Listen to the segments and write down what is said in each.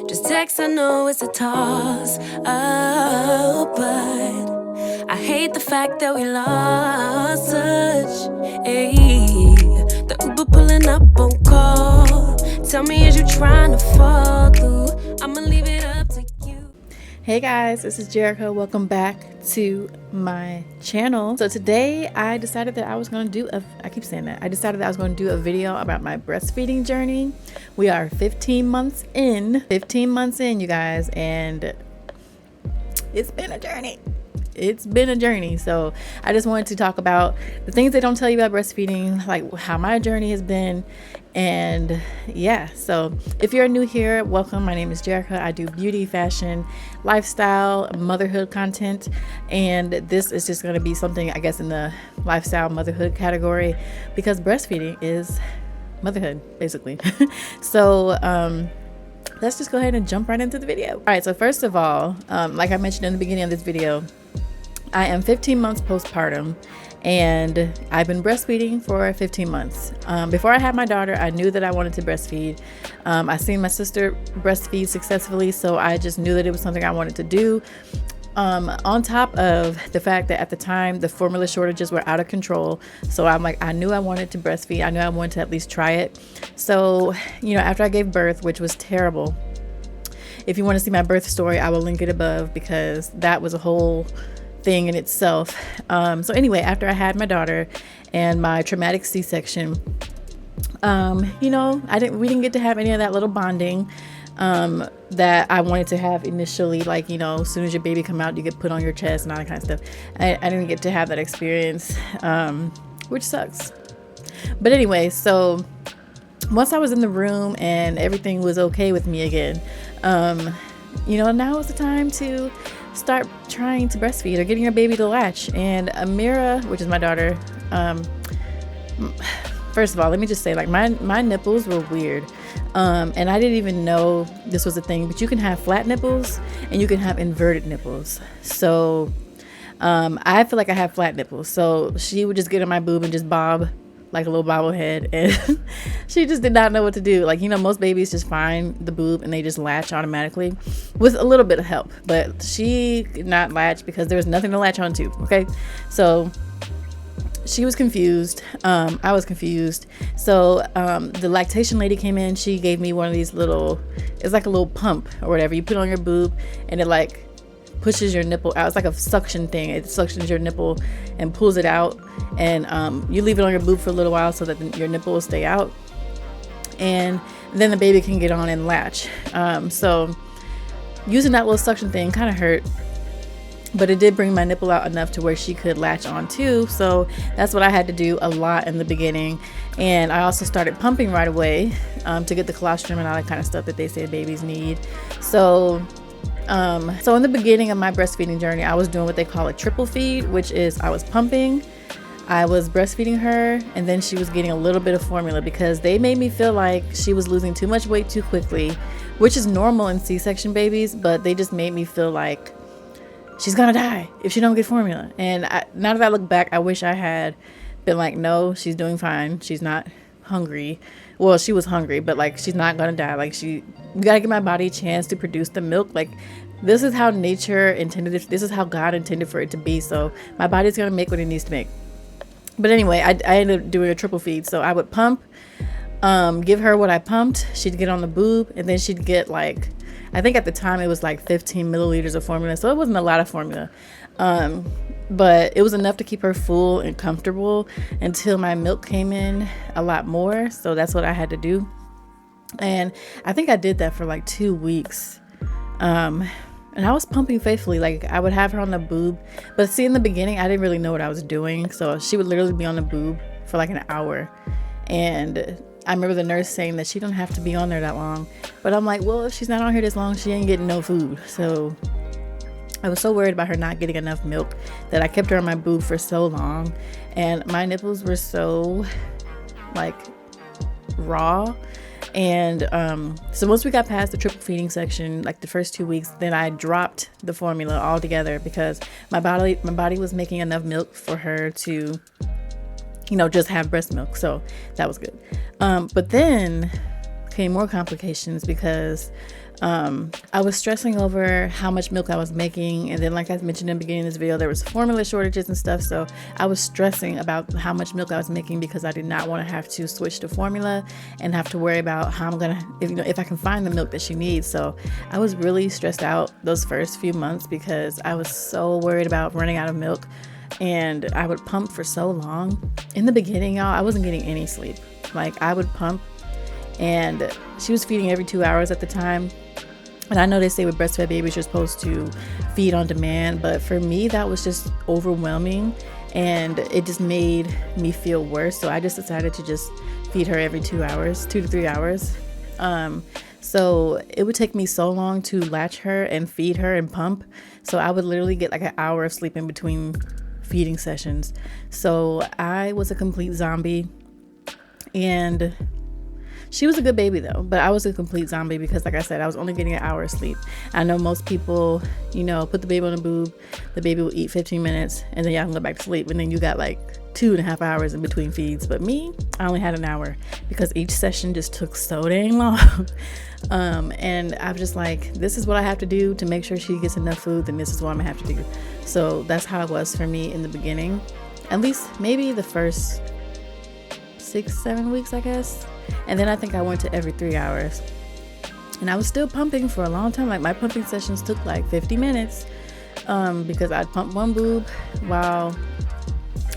Just text, I know it's a toss up, but I hate the fact that we lost touch. Ayy, the Uber pulling up on call. Tell me, is you trying to fall through? I'ma leave it up to you. Hey guys, this is Jerica. Welcome back to my channel. So today I decided that I was going to do I decided that I was going to do a video about my breastfeeding journey. We are 15 months in, you guys, and it's been a journey. So I just wanted to talk about the things they don't tell you about breastfeeding, like how my journey has been. And yeah, so if you're new here, welcome. My name is Jerika. I do beauty, fashion, lifestyle, motherhood content, and this is just going to be something, I guess, in the lifestyle motherhood category, because breastfeeding is motherhood, basically. So let's just go ahead and jump right into the video. All right, so first of all, like I mentioned in the beginning of this video, I am 15 months postpartum, and I've been breastfeeding for 15 months. Before I had my daughter, I knew that I wanted to breastfeed. I seen my sister breastfeed successfully, so I just knew that it was something I wanted to do. On top of the fact that at the time the formula shortages were out of control, so I knew I wanted to breastfeed. I knew I wanted to at least try it. So, after I gave birth, which was terrible. If you want to see my birth story, I will link it above, because that was a whole thing in itself. So anyway, after I had my daughter and my traumatic C-section, we didn't get to have any of that little bonding that I wanted to have initially. Like, as soon as your baby come out, you get put on your chest and all that kind of stuff. I didn't get to have that experience, which sucks. But anyway, so once I was in the room and everything was okay with me again, now is the time to start trying to breastfeed or getting your baby to latch. And Amira, which is my daughter, first of all, let me just say, like, my nipples were weird, and I didn't even know this was a thing, but you can have flat nipples and you can have inverted nipples. So I feel like I have flat nipples, so she would just get on my boob and just bob like a little bobblehead, and she just did not know what to do. Like, most babies just find the boob and they just latch automatically with a little bit of help, but she could not latch because there was nothing to latch onto. Okay, so she was confused. I was confused. So the lactation lady came in. She gave me one of these it's like a little pump or whatever. You put on your boob and it like pushes your nipple out. It's like a suction thing. It suctions your nipple and pulls it out, and you leave it on your boob for a little while so that your nipple will stay out, and then the baby can get on and latch. So using that little suction thing kind of hurt, but it did bring my nipple out enough to where she could latch on too. So that's what I had to do a lot in the beginning. And I also started pumping right away to get the colostrum and all that kind of stuff that they say babies need. So in the beginning of my breastfeeding journey, I was doing what they call a triple feed, which is I was pumping, I was breastfeeding her, and then she was getting a little bit of formula, because they made me feel like she was losing too much weight too quickly, which is normal in C-section babies, but they just made me feel like she's gonna die if she don't get formula. And now that I look back, I wish I had been like, no, she's doing fine. She's not hungry. Well, she was hungry, but like, she's not gonna die. Like, we gotta give my body a chance to produce the milk. Like, this is how nature intended it. This is how God intended for it to be. So my body's gonna make what it needs to make. But anyway, I ended up doing a triple feed. So I would pump, give her what I pumped. She'd get on the boob, and then she'd get like, I think at the time it was like 15 milliliters of formula. So it wasn't a lot of formula. But it was enough to keep her full and comfortable until my milk came in a lot more. So that's what I had to do. And I think I did that for like 2 weeks. And I was pumping faithfully. Like, I would have her on the boob. But see, in the beginning, I didn't really know what I was doing. So she would literally be on the boob for like an hour. And I remember the nurse saying that she don't have to be on there that long. But I'm like, well, if she's not on here this long, she ain't getting no food. So I was so worried about her not getting enough milk that I kept her on my boob for so long. And my nipples were so like raw. And so once we got past the triple feeding section, like the first 2 weeks, then I dropped the formula altogether, because my body was making enough milk for her to, just have breast milk. So that was good. But then came more complications because I was stressing over how much milk I was making, and then like I mentioned in the beginning of this video, there was formula shortages and stuff, so I was stressing about how much milk I was making because I did not want to have to switch to formula and have to worry about how I'm gonna, if I can find the milk that she needs. So I was really stressed out those first few months because I was so worried about running out of milk, and I would pump for so long. In the beginning, y'all, I wasn't getting any sleep. Like, I would pump, and she was feeding every 2 hours at the time. And I know they say with breastfed babies you're supposed to feed on demand, but for me that was just overwhelming, and it just made me feel worse. So I just decided to just feed her every 2 hours, 2 to 3 hours. So it would take me so long to latch her and feed her and pump. So I would literally get like an hour of sleep in between feeding sessions. So I was a complete zombie, and she was a good baby though, but I was a complete zombie because, like I said, I was only getting an hour of sleep. I know most people, put the baby on the boob, the baby will eat 15 minutes, and then y'all can go back to sleep, and then you got like 2.5 hours in between feeds. But me, I only had an hour because each session just took so dang long. And I'm just like, this is what I have to do to make sure she gets enough food, then this is what I'm gonna have to do. So that's how it was for me in the beginning, at least maybe the first 6-7 weeks, I guess. And then I think I went to every 3 hours, and I was still pumping for a long time. Like, my pumping sessions took like 50 minutes because I'd pump one boob while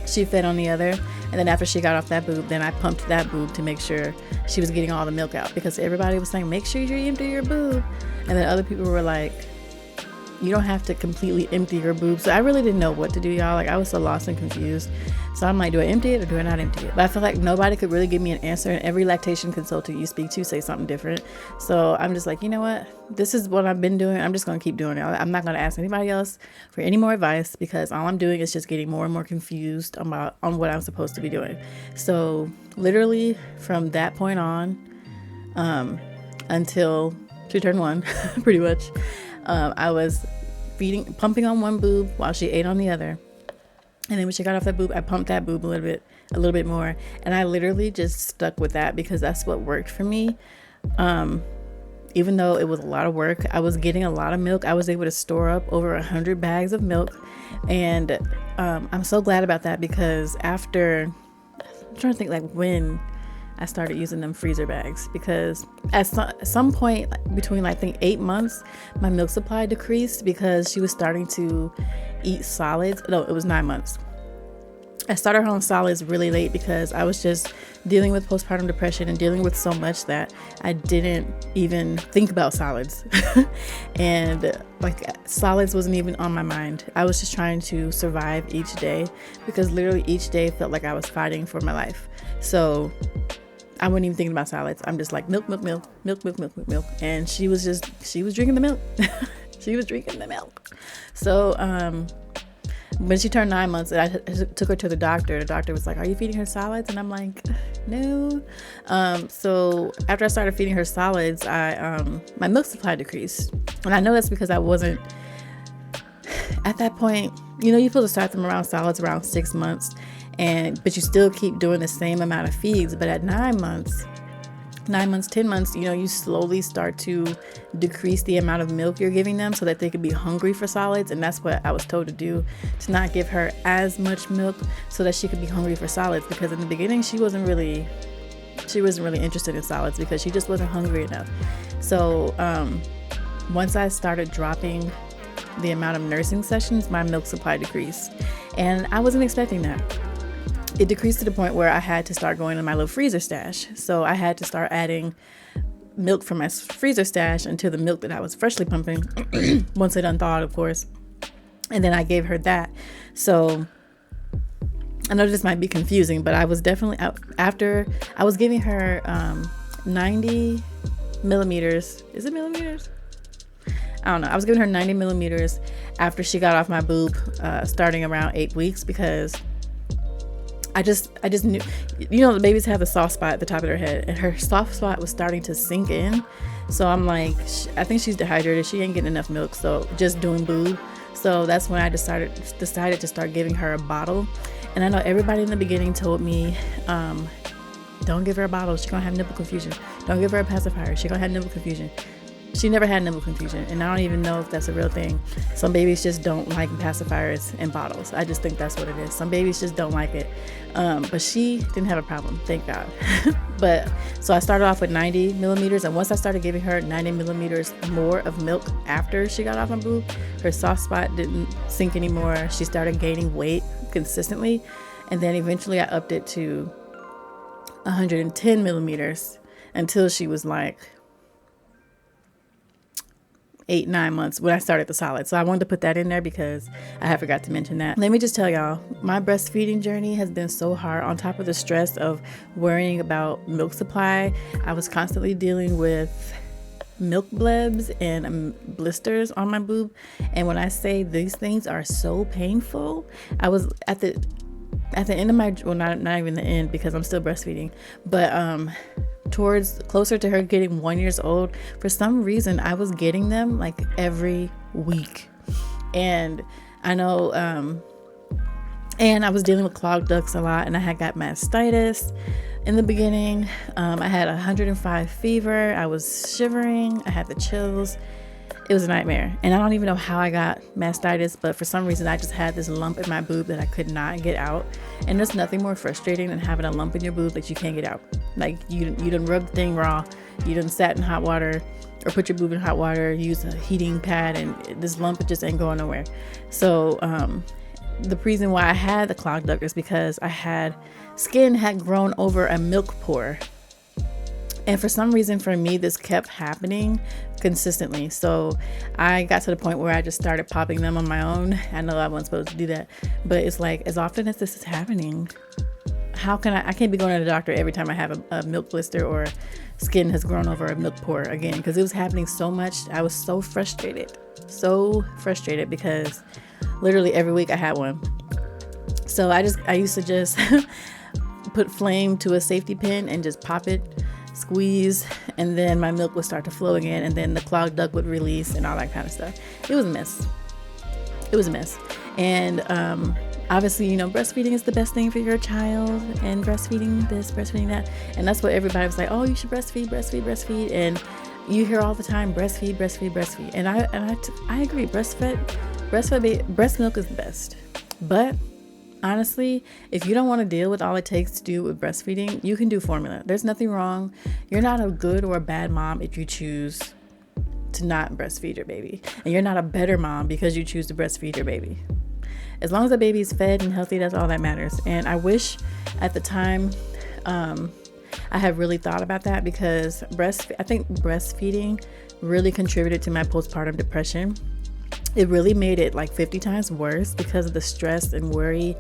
she fed on the other, and then after she got off that boob, then I pumped that boob to make sure she was getting all the milk out, because everybody was saying make sure you empty your boob, and then other people were like, you don't have to completely empty your boob. So I really didn't know what to do, y'all. Like, I was so lost and confused. So I'm like, do I empty it or do I not empty it? But I feel like nobody could really give me an answer, and every lactation consultant you speak to say something different. So I'm just like, you know what? This is what I've been doing. I'm just going to keep doing it. I'm not going to ask anybody else for any more advice, because all I'm doing is just getting more and more confused on what I'm supposed to be doing. So literally from that point on, until she turned 1, pretty much, I was pumping on one boob while she ate on the other. And then when she got off that boob, I pumped that boob a little bit more. And I literally just stuck with that because that's what worked for me. Even though it was a lot of work, I was getting a lot of milk. I was able to store up over 100 bags of milk. And I'm so glad about that, because after, I'm trying to think like when I started using them freezer bags, because at some point between I think 8 months, my milk supply decreased because she was starting to eat solids. No, it was 9 months. I started her on solids really late because I was just dealing with postpartum depression and dealing with so much that I didn't even think about solids. And like, solids wasn't even on my mind. I was just trying to survive each day, because literally each day felt like I was fighting for my life. So I wasn't even thinking about solids. I'm just like milk. And she was drinking the milk. She was drinking the milk. So when she turned 9 months, I took her to the doctor. The doctor was like, are you feeding her solids? And I'm like, no. So after I started feeding her solids, my milk supply decreased. And I know that's because I wasn't, at that point, you're supposed to start them around solids around 6 months. But you still keep doing the same amount of feeds. But at 9 months, 10 months, you slowly start to decrease the amount of milk you're giving them so that they could be hungry for solids. And that's what I was told to do, to not give her as much milk so that she could be hungry for solids. Because in the beginning, she wasn't really interested in solids because she just wasn't hungry enough. So once I started dropping the amount of nursing sessions, my milk supply decreased. And I wasn't expecting that. It decreased to the point where I had to start going to my little freezer stash. So I had to start adding milk from my freezer stash into the milk that I was freshly pumping, once it unthawed, of course. And then I gave her that. So I know this might be confusing, but I was definitely, after I was giving her 90 millimeters. Is it millimeters? I don't know. I was giving her 90 millimeters after she got off my boob, starting around 8 weeks, because I just knew, the babies have a soft spot at the top of their head, and her soft spot was starting to sink in. So I'm like, I think she's dehydrated. She ain't getting enough milk. So just doing boob. So that's when I decided to start giving her a bottle. And I know everybody in the beginning told me, don't give her a bottle. She's going to have nipple confusion. Don't give her a pacifier. She's gonna have nipple confusion. She never had nipple confusion, and I don't even know if that's a real thing. Some babies just don't like pacifiers in bottles. I just think that's what it is. Some babies just don't like it. But she didn't have a problem, thank God. But so I started off with 90 millimeters, and once I started giving her 90 millimeters more of milk after she got off my boob, her soft spot didn't sink anymore. She started gaining weight consistently, and then eventually I upped it to 110 millimeters until she was like 8-9 months when I started the solid. So I wanted to put that in there because I had forgot to mention that. Let me just tell y'all, my breastfeeding journey has been so hard. On top of the stress of worrying about milk supply, I was constantly dealing with milk blebs and blisters on my boob. And when I say these things are so painful, I was at the end of my, well, not even the end because I'm still breastfeeding, but towards closer to her getting 1 year old, for some reason I was getting them like every week. And I know and I was dealing with clogged ducts a lot, and I had got mastitis in the beginning. I had 105 fever. I was shivering. I had the chills. It was a nightmare. And I don't even know how I got mastitis, but for some reason I just had this lump in my boob that I could not get out. And there's nothing more frustrating than having a lump in your boob that you can't get out. Like you done rubbed the thing raw, you done sat in hot water or put your boob in hot water, use a heating pad, and this lump just ain't going nowhere. So the reason why I had the clogged duct is because skin had grown over a milk pore. And for some reason, for me, this kept happening consistently. So I got to the point where I just started popping them on my own. I know I wasn't supposed to do that, but it's like, as often as this is happening, how can I can't be going to the doctor every time I have a milk blister or skin has grown over a milk pore again, because it was happening so much. I was so frustrated because literally every week I had one. So I used to just put flame to a safety pin and just pop it, squeeze, and then my milk would start to flow again, and then the clogged duct would release and all that kind of stuff. It was a mess. And obviously, breastfeeding is the best thing for your child, and breastfeeding this, breastfeeding that, and that's what everybody was like, oh, you should breastfeed. And you hear all the time, breastfeed. And I agree. Breast milk is the best. But honestly, if you don't want to deal with all it takes to do with breastfeeding, you can do formula. There's nothing wrong. You're not a good or a bad mom if you choose to not breastfeed your baby. And you're not a better mom because you choose to breastfeed your baby. As long as the baby is fed and healthy, that's all that matters. And I wish at the time I had really thought about that, because I think breastfeeding really contributed to my postpartum depression. It really made it like 50 times worse because of the stress and worry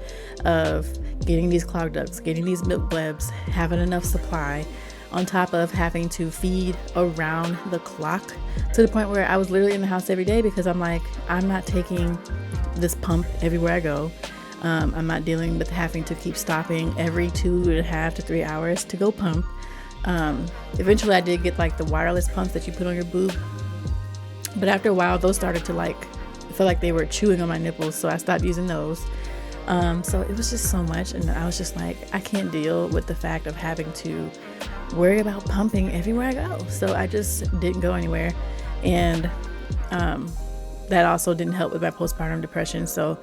of getting these clogged ducts, getting these milk blebs, having enough supply, on top of having to feed around the clock, to the point where I was literally in the house every day because I'm like, I'm not taking this pump everywhere I go. I'm not dealing with having to keep stopping every 2.5 to 3 hours to go pump. Eventually I did get like the wireless pumps that you put on your boob, but after a while those started to feel like they were chewing on my nipples, so I stopped using those. So it was just so much, and I was just like, I can't deal with the fact of having to worry about pumping everywhere I go. So I just didn't go anywhere, and that also didn't help with my postpartum depression. So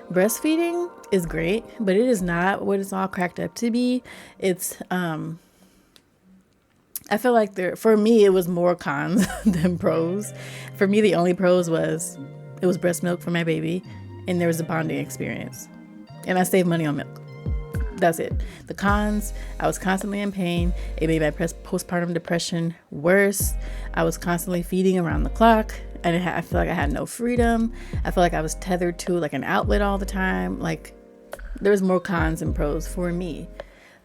breastfeeding is great, but it is not what it's all cracked up to be. It's I feel like for me it was more cons than pros. For me, the only pros was it was breast milk for my baby, and there was a bonding experience, and I saved money on milk. That's it. The cons, I was constantly in pain. It made my postpartum depression worse. I was constantly feeding around the clock, and I feel like I had no freedom. I feel like I was tethered to like an outlet all the time. Like, there's more cons than pros for me.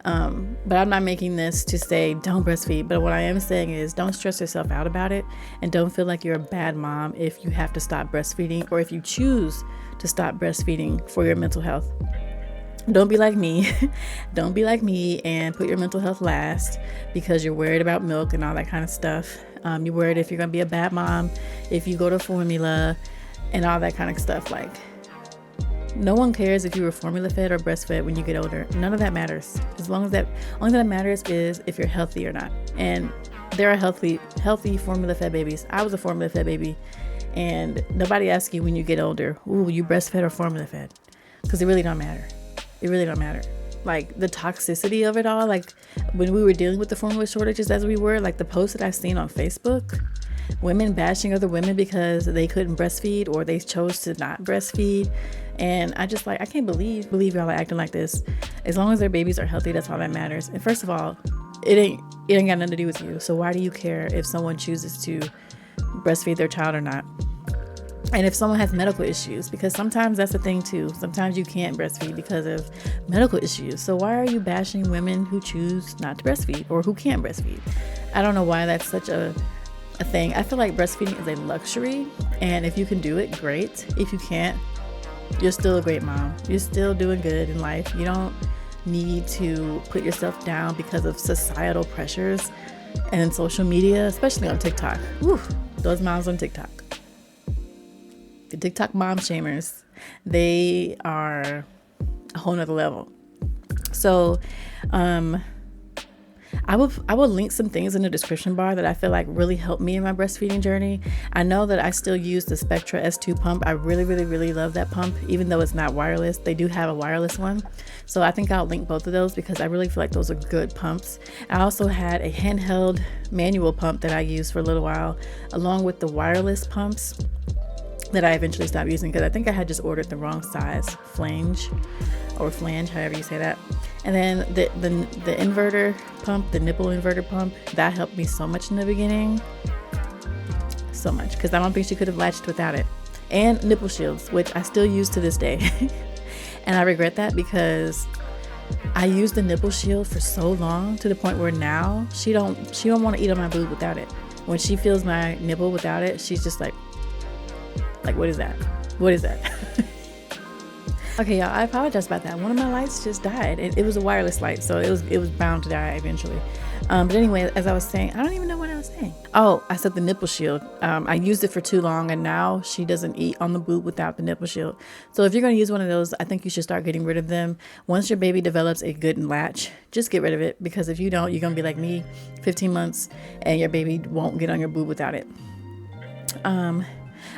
But I'm not making this to say don't breastfeed, but what I am saying is don't stress yourself out about it, and don't feel like you're a bad mom if you have to stop breastfeeding, or if you choose to stop breastfeeding for your mental health. Don't be like me. Don't be like me and put your mental health last because you're worried about milk and all that kind of stuff. You're worried if you're gonna be a bad mom if you go to formula and all that kind of stuff. Like, no one cares if you were formula fed or breastfed when you get older. None of that matters. Only that matters is if you're healthy or not. And There are healthy formula fed babies. I was a formula fed baby, and nobody asks you when you get older, ooh, you breastfed or formula fed, because it really don't matter. It really don't matter. Like the toxicity of it all, like when we were dealing with the formula shortages as we were, like the posts that I've seen on Facebook, women bashing other women because they couldn't breastfeed or they chose to not breastfeed. And I just I can't believe y'all are acting like this. As long as their babies are healthy, that's all that matters. And first of all, it ain't got nothing to do with you. So why do you care if someone chooses to breastfeed their child or not? And if someone has medical issues, because sometimes that's the thing too. Sometimes you can't breastfeed because of medical issues. So why are you bashing women who choose not to breastfeed or who can't breastfeed? I don't know why that's such a thing. I feel like breastfeeding is a luxury, and if you can do it, great. If you can't, you're still a great mom. You're still doing good in life. You don't need to put yourself down because of societal pressures and social media, especially on TikTok. Whew, those moms on TikTok. The TikTok mom shamers, they are a whole nother level. So I will link some things in the description bar that I feel like really helped me in my breastfeeding journey. I know that I still use the Spectra S2 pump. I really, really, really love that pump, even though it's not wireless. They do have a wireless one. So I think I'll link both of those because I really feel like those are good pumps. I also had a handheld manual pump that I used for a little while, along with the wireless pumps that I eventually stopped using because I think I had just ordered the wrong size flange, however you say that. And then the inverter pump, the nipple inverter pump, that helped me so much in the beginning. So much, because I don't think she could have latched without it. And nipple shields, which I still use to this day. And I regret that because I used the nipple shield for so long to the point where now she don't want to eat on my boob without it. When she feels my nipple without it, she's just like, what is that? What is that? Okay, y'all, I apologize about that. One of my lights just died. It was a wireless light, so it was bound to die eventually. But anyway, as I was saying, I don't even know what I was saying. Oh, I said the nipple shield. I used it for too long, and now she doesn't eat on the boob without the nipple shield. So if you're going to use one of those, I think you should start getting rid of them. Once your baby develops a good latch, just get rid of it, because if you don't, you're going to be like me, 15 months, and your baby won't get on your boob without it.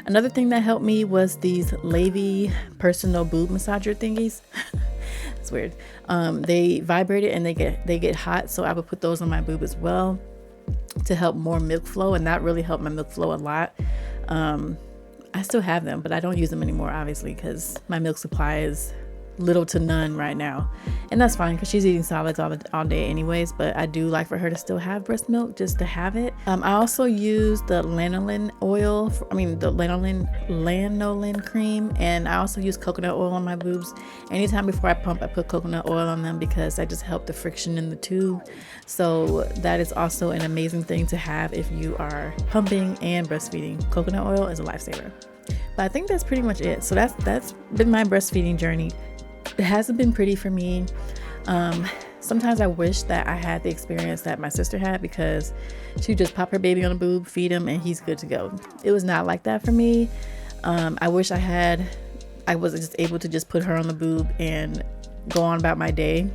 Another thing that helped me was these Lavy personal boob massager thingies. It's weird. They vibrate it and they get hot, so I would put those on my boob as well to help more milk flow, and that really helped my milk flow a lot. I still have them, but I don't use them anymore, obviously, because my milk supply is little to none right now, and that's fine because she's eating solids all day anyways. But I do like for her to still have breast milk, just to have it. I also use the lanolin oil, the lanolin cream, and I also use coconut oil on my boobs. Anytime before I pump, I put coconut oil on them because I just help the friction in the tube. So that is also an amazing thing to have if you are pumping and breastfeeding. Coconut oil is a lifesaver. But I think that's pretty much it. So that's been my breastfeeding journey. It hasn't been pretty for me. Sometimes I wish that I had the experience that my sister had, because she would just pop her baby on a boob, feed him, and he's good to go. It was not like that for me. I wish I was just able to just put her on the boob and go on about my day.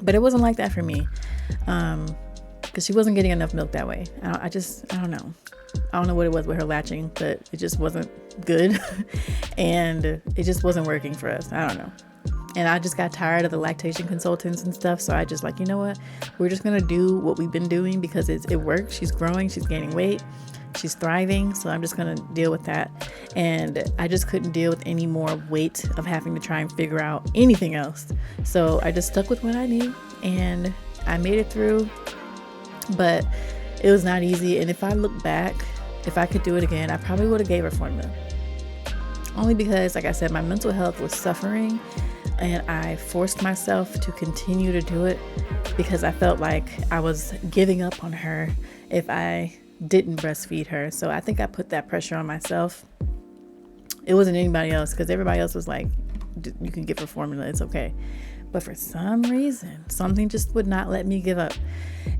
But it wasn't like that for me, because she wasn't getting enough milk that way. I don't know. I don't know what it was with her latching, but it just wasn't good. And it just wasn't working for us. I don't know. And I just got tired of the lactation consultants and stuff. So I just you know what? We're just going to do what we've been doing because it works. She's growing. She's gaining weight. She's thriving. So I'm just going to deal with that. And I just couldn't deal with any more weight of having to try and figure out anything else. So I just stuck with what I knew, and I made it through. But it was not easy. And if I look back, if I could do it again, I probably would have gave her formula. Only because, like I said, my mental health was suffering, and I forced myself to continue to do it because I felt like I was giving up on her if I didn't breastfeed her. So I think I put that pressure on myself. It wasn't anybody else, because everybody else was like, you can give her formula, it's okay. But for some reason, something just would not let me give up.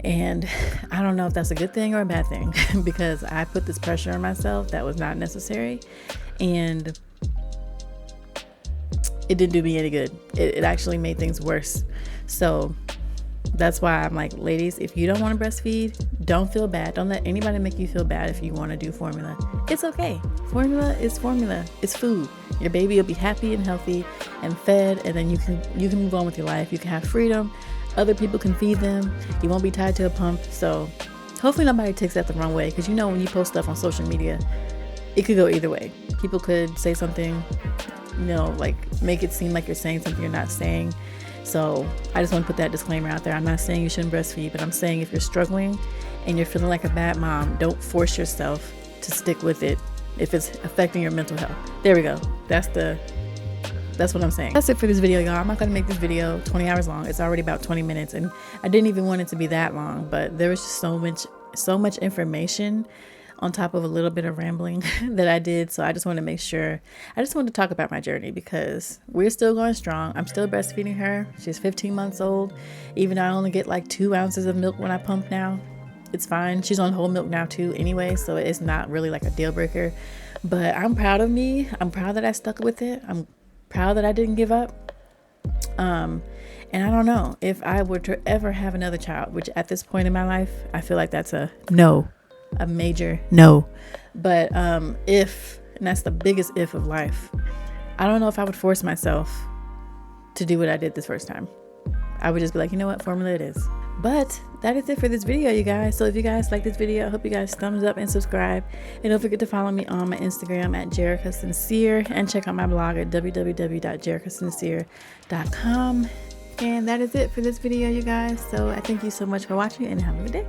And I don't know if that's a good thing or a bad thing, because I put this pressure on myself that was not necessary. And it didn't do me any good. It actually made things worse. So that's why I'm like, ladies, if you don't want to breastfeed, don't feel bad. Don't let anybody make you feel bad if you want to do formula. It's okay. Formula is formula. It's food. Your baby will be happy and healthy and fed, and then you can move on with your life. You can have freedom. Other people can feed them. You won't be tied to a pump. So hopefully nobody takes that the wrong way, because when you post stuff on social media, it could go either way. People could say something, like make it seem like you're saying something you're not saying. So I just want to put that disclaimer out there. I'm not saying you shouldn't breastfeed, but I'm saying if you're struggling and you're feeling like a bad mom, don't force yourself to stick with it if it's affecting your mental health. There we go. That's what I'm saying. That's it for this video, y'all. I'm not going to make this video 20 hours long. It's already about 20 minutes, and I didn't even want it to be that long, but there was just so much information on top of a little bit of rambling that I did. So I just want to make sure, I just wanted to talk about my journey, because we're still going strong. I'm still breastfeeding her. She's 15 months old. Even though I only get like 2 ounces of milk when I pump now, it's fine. She's on whole milk now too anyway, so it's not really like a deal breaker. But I'm proud of me. I'm proud that I stuck with it. I'm proud that I didn't give up. And I don't know if I were to ever have another child, which at this point in my life, I feel like that's a major no. But if, and that's the biggest if of life, I don't know if I would force myself to do what I did this first time. I would just be like, you know what, formula it is. But that is it for this video, you guys. So if you guys like this video, I hope you guys thumbs up and subscribe, and don't forget to follow me on my Instagram at Jerikasyncere, and check out my blog at www.jerikasyncere.com. And that is it for this video, you guys. So I thank you so much for watching, and have a good day.